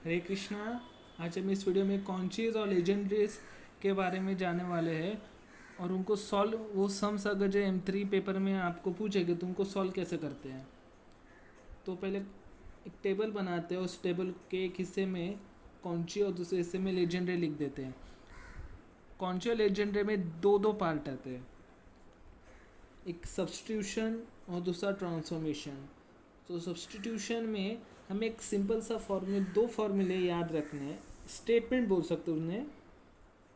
हरे कृष्णा। आज हम इस वीडियो में कॉन्चीज और लेजेंडरीज के बारे में जानने वाले हैं और उनको सॉल्व वो सम्स अगर जो M3 पेपर में आपको पूछेंगे तो उनको सॉल्व कैसे करते हैं। तो पहले एक टेबल बनाते हैं, उस टेबल के एक हिस्से में कॉन्ची और दूसरे हिस्से में लेजेंडरी लिख देते हैं। कॉन्ची और लेजेंडरी में दो दो पार्ट आते हैं, एक सब्स्टिट्यूशन और दूसरा ट्रांसफॉर्मेशन। तो सब्स्टिट्यूशन में हमें एक सिंपल सा फॉर्मूले, दो फॉर्मूले याद रखने हैं। स्टेटमेंट बोल सकते हो उन्हें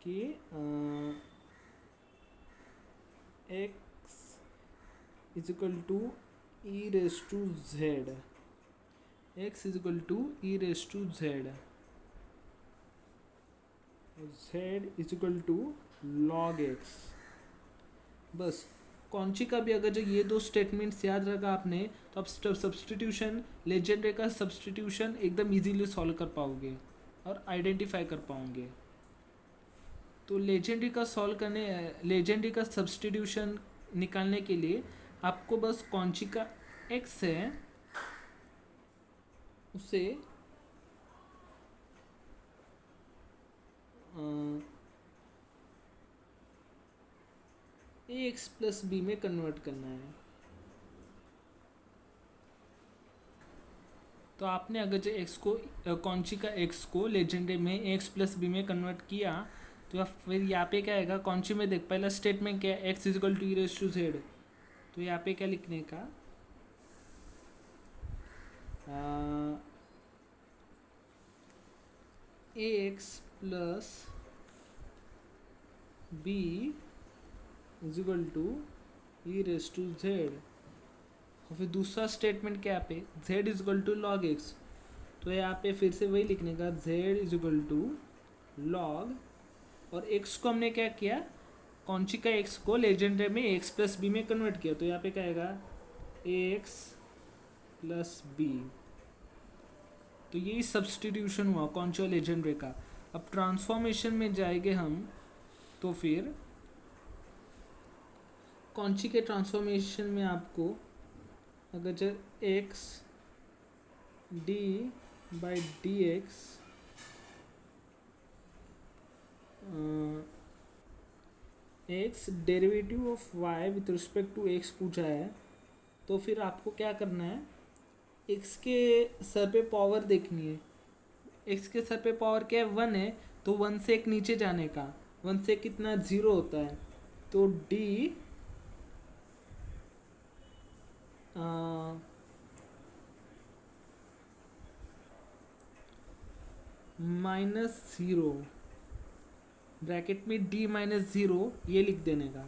कि x is equal to e raise to z, x is equal to e raise to z, z is equal to log x. बस कौनची का भी अगर जो ये दो स्टेटमेंट्स याद रखा आपने तो आप सब्स्टिट्यूशन, लेजेंडरी का सब्स्टिट्यूशन एकदम इजीली सॉल्व कर पाओगे और आइडेंटिफाई कर पाओगे। तो लेजेंडरी का सॉल्व करने, लेजेंडरी का सब्स्टिट्यूशन निकालने के लिए आपको बस कौनची का एक्स है उसे ए एक्स प्लस बी में कन्वर्ट करना है। तो आपने अगर जो एक्स को, कौनची का एक्स को लेजेंडरी में एक्स प्लस बी में कन्वर्ट किया तो फिर यहाँ पे क्या आएगा। कौनची में देख, पहला स्टेटमेंट क्या है, x is equal to e raise to z. तो यहाँ पे क्या लिखने का, a x plus b is equal to e raise to z. और फिर दूसरा स्टेटमेंट क्या पे, z is equal to log x. तो यहाँ पे फिर से वही लिखने का, z is equal to log, और x को हमने क्या किया, कौनची का x को लेजेंडरी में x प्लस बी में कन्वर्ट किया। तो यहाँ पे क्या आएगा, ax प्लस बी। तो यही सब्सटीट्यूशन हुआ कौनची और लेजेंडरी का। अब ट्रांसफॉर्मेशन में जाएंगे हम, तो फिर कौनची के ट्रांसफॉर्मेशन में आपको अगर जब x d by d x x derivative of y with respect to x पूछा है, तो फिर आपको क्या करना है, एक्स के सर पे पावर देखनी है। एक्स के सर पे पावर क्या है, 1 है, तो 1 से एक नीचे जाने का, 1 से कितना 0 होता है। तो डी -0 ब्रैकेट में डी -0 ये लिख देने का।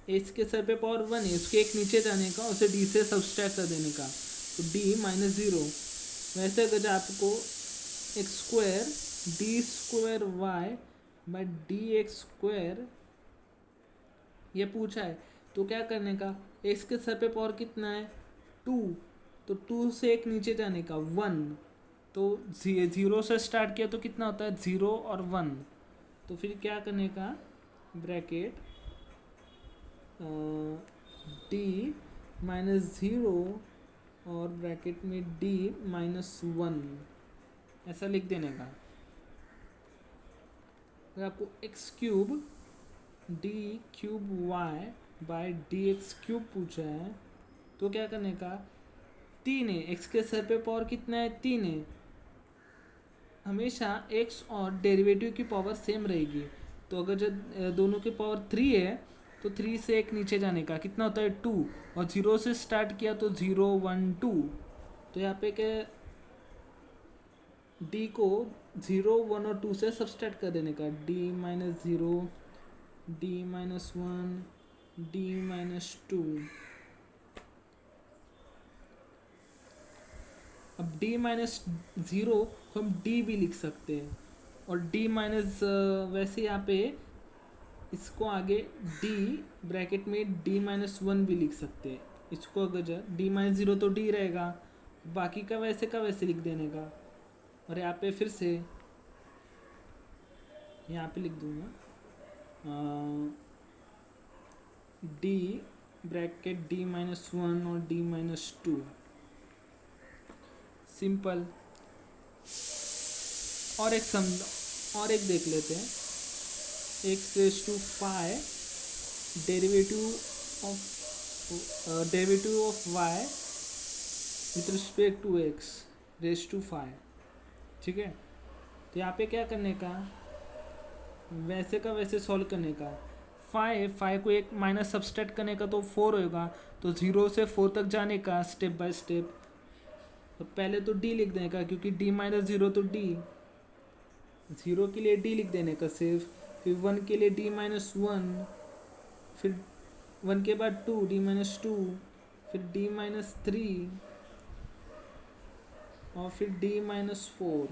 इसके सर पे पावर 1 है, उसके एक नीचे जाने का, उसे डी से सब्सट्रैक्ट कर देने का। तो डी -0। वैसे अगर आपको x square d square y by d x square ये पूछा है, तो क्या करने का, एक्स के सर पे पावर कितना है 2, तो 2 से एक नीचे जाने का 1। तो 0 से स्टार्ट किया तो कितना होता है 0 और 1। तो फिर क्या करने का, ब्रैकेट डी -0 और ब्रैकेट में डी -1 ऐसा लिख देने का। अगर आपको x cube d cube y by d x cube पूछा है, तो क्या करने का, 3 है, एक्स के सर पे पावर कितना है 3 है। हमेशा एक्स और डेरिवेटिव की पावर सेम रहेगी। तो अगर जब दोनों की पावर 3 है तो 3 से एक नीचे जाने का कितना होता है 2, और 0 से स्टार्ट किया तो 0 1 2। तो यहाँ पे क्या, डी को 0 1 और 2 से सब्सट्रैक्ट कर देने का, डी -0 डी -1 डी -2। अब d -0 को हम d भी लिख सकते हैं, और d माइनस वैसे यहाँ पे इसको आगे d ब्रैकेट में d -1 भी लिख सकते हैं। इसको अगर d -0 तो d रहेगा, बाकी का वैसे लिख देने का। और यहाँ पे फिर से यहाँ पे लिख दूंगा d ब्रैकेट d -1 और d -2। सिंपल। और एक और एक देख लेते हैं। X raise to 5 derivative of y with respect to x raise to 5। ठीक है, तो यहाँ पे क्या करने का, वैसे का वैसे सॉल्व करने का। 5 को एक माइनस सब्सट्रैक्ट करने का तो 4 होगा, तो 0 से 4 तक जाने का स्टेप बाय स्टेप। तो पहले तो d लिख देने का, क्योंकि d माइनस 0 तो d, 0 के लिए d लिख देने का सिर्फ, फिर 1 के लिए d माइनस 1, फिर 1 के बाद 2 d माइनस 2, फिर d माइनस 3 और फिर d माइनस 4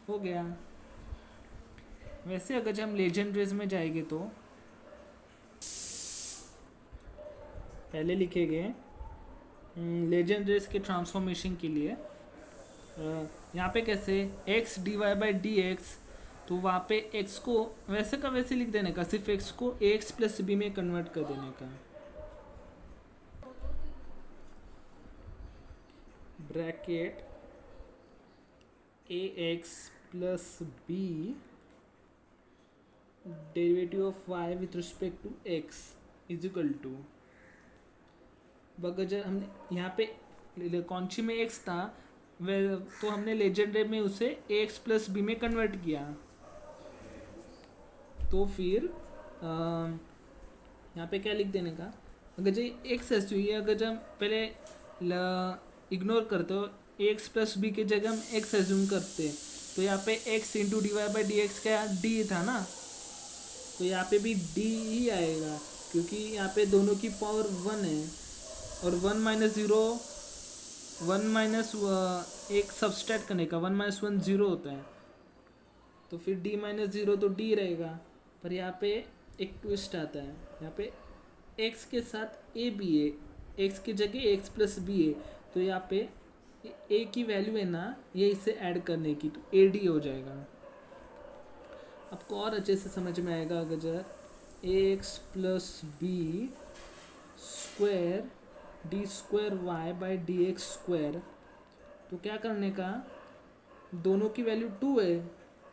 हो गया। वैसे अगर जब हम लेजेंड रेस में जाएंगे तो पहले लिखेंगे लेजेंड रेस के ट्रांसफॉर्मेशन के लिए। यहाँ पे कैसे x dy by d x, तो वहाँ पे x को वैसे का वैसे लिख देने का, सिर्फ x को ax प्लस b में कन्वर्ट कर देने का। Bracket ax plus b derivative of y with respect to x is equal to, अगर हमने यहाँ पे कौनसी में x था वह, तो हमने लेजेंडरी में उसे ax प्लस बी में कन्वर्ट किया। तो फिर यहाँ पे क्या लिख देने का, अगर जो x ऐसी हुई है, अगर जब पहले इग्नोर करते हो ax प्लस बी की जगह हम x एज्यूम करते, तो यहाँ पे x into d y by d x क्या d था ना, तो यहाँ पे भी d ही आएगा, क्योंकि यहाँ पे दोनों की पावर 1 है, और 1 माइनस 0 1 माइनस एक सब्सट्रैक्ट करने का, 1 माइनस 1 0 होता है, तो फिर d माइनस 0 तो d रहेगा। पर यहाँ पे एक ट्विस्ट आता है, यहाँ पे x के साथ a भी है, x की जगह x प्लस बी है, तो यहाँ पे a की वैल्यू है ना, ये इसे ऐड करने की, तो ad हो जाएगा। आपको और अच्छे से समझ में आएगा अगर जरा ax plus b square d square y by d x square, तो क्या करने का, दोनों की वैल्यू 2 है,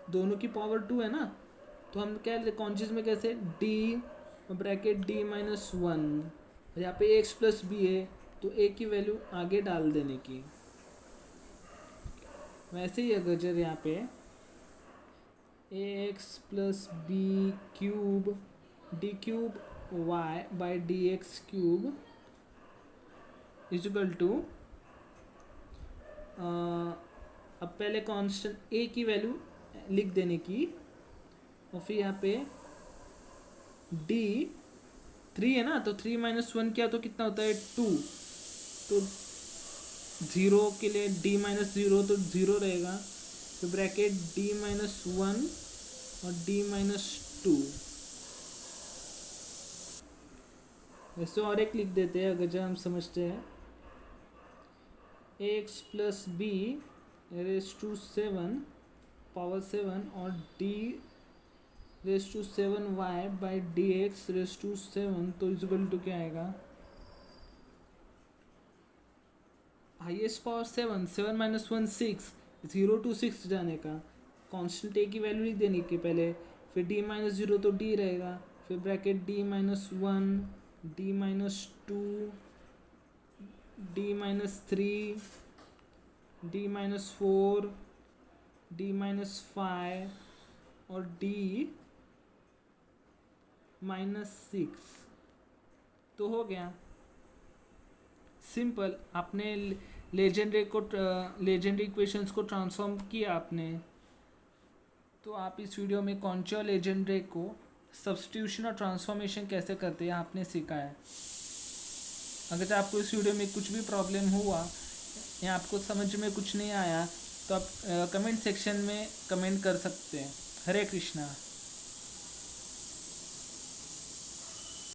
दोनों की पावर 2 है ना, तो हम क्या कौन चीज़ में कैसे d ब्रैकेट d माइनस 1, यहाँ पे x प्लस बी है, तो a की वैल्यू आगे डाल देने की। वैसे ही अगर जर यहाँ पे ax plus b cube d cube y by d x cube is equal to, अब पहले कांस्टेंट a की वैल्यू लिख देने की, और फिर यहाँ पे d 3 है ना, तो 3 माइनस 1 क्या, तो कितना होता है 2, तो 0 के लिए d माइनस 0 तो 0 रहेगा, तो ब्रैकेट d माइनस 1 और d माइनस 2। वैसे और एक लिख देते हैं अगर जब हम समझते हैं, x plus b raise to 7 power 7 और d raise to 7 y by d x raise to 7, तो इक्वल टू क्या आएगा, हाईएस्ट पावर 7, 7 माइनस 1 6, 0 टू 6 जाने का, कांस्टेंट a की वैल्यू लिख देने की पहले, फिर d माइनस 0 तो d रहेगा, फिर bracket d minus 1 d minus 2 d minus 3 d minus 4 d minus 5 और d माइनस 6, तो हो गया सिंपल। आपने लेजेंडरी इक्वेशंस को ट्रांसफॉर्म किया आपने। तो आप इस वीडियो में कॉन्ची और लेजेंडरी को सब्स्टिट्यूशन और ट्रांसफॉर्मेशन कैसे करते हैं आपने सीखा है। अगर आपको इस वीडियो में कुछ भी प्रॉब्लम हुआ या आपको समझ में कुछ नहीं आया, तो आप कमेंट सेक्शन में कमेंट कर सकते हैं। हरे कृष्णा।